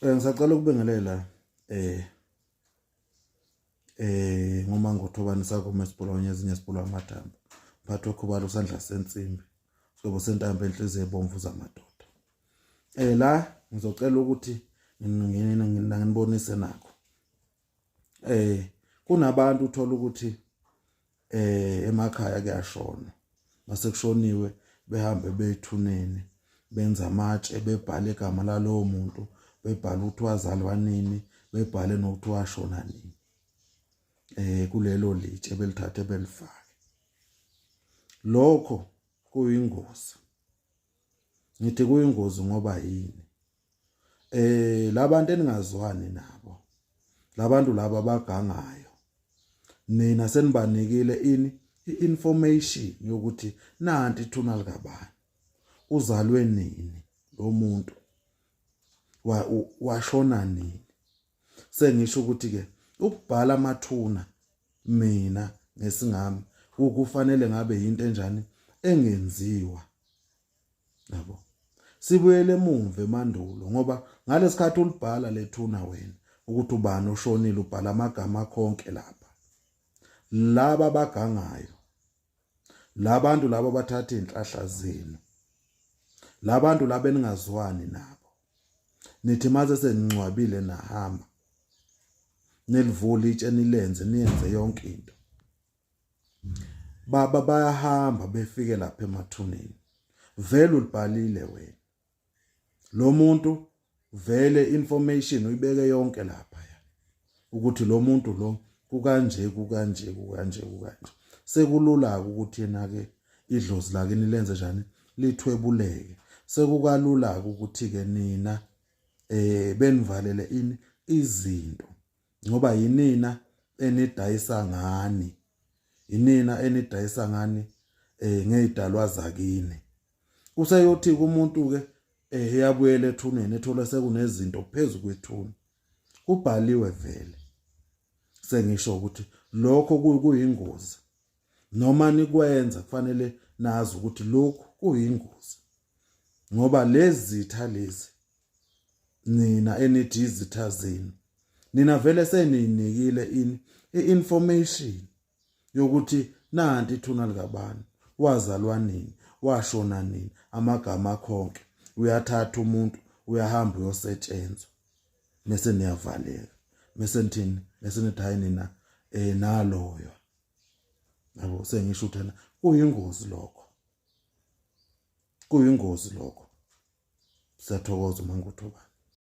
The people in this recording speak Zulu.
Ngisacela ukubengelela ngoma ngothobani sakho mesipulwa ezinye sipulwa amathambo. Phatho ukubhala usandla sensimbi. Sobo sentambo enhliziyo ebomvu zamadoda. La ngizocela ukuthi nginibonise nakho. Kunabantu uthola ukuthi emakhaya kuyashona. Mase kushoniwe behambe beyithuneni, benza amatshe bebhala igama lalowo muntu, bebhala ukuthi wazalwa nini, bebhale nokuthi washona nini. Kulelo litshe belithathe belifake. Lokho kuyingozi. Ngithi kuyingozi ngoba yini? Labantu eningazwani nabo. Labantu laba abagangayo. Nina senibanikile information yokuthi nanti ithuna likabani. Uzalwe nini lo muntu? Washona nini? Sengisho ukuthi ke ukubhala amathuna mina ngesingami ukufanele ngabe into enjani engenziwa. Yabo. Sibuyele emuva emandulo ngoba ngalesikhathi ulibhala lethuna wena ukuthi ubani oshonile ubhala amagama konke lapha. Laba bagangayo. Labantu laba bathatha inhlahla zenu. Labantu laba eningazwani nabo. Nithi maze seningcwabile nahamba. Nelivula itshe nilenze niyenze yonke into. Baba bayahamba befike lapha emathuneni. Vele ulibhalile wena. Lo muntu vele information uyibeke yonke lapha ya. Ukuthi lo muntu lo kukanje. Sekulula ukuthi yena ke idlozi lake nilenze njani lithwebuleke. Sekukalula ukuthi ke nina benivalele izinto. Ngoba yinina enidayisa ngani. Yinina enidayisa ngani ngezidalwa zakini. Useyothi kumuntu ke eyabuyela ethuneni ethola sekunezinto phezulu kwethuna. Kubhaliwe vele. Sengisho ukuthi lokho kuyingozi. Noma nikwenza kufanele nazi ukuthi lokho kuyingozi. Ngoba lezi zitha lezi nina enithi izitha zenu. Nina vele seninikile information yokuthi nanti ithuna likabani, wazalwa nini, washona nini, amagama akhonke. Uyathatha umuntu uyahamba uyosetshenzwa. Bese niyavaleka. Bese nithini? Bese nithi hayi nina naloyo. Yabo sengisho uthana kuyingozi lokho. Kuyingozi lokho. Siyathokoza uma ngothobani.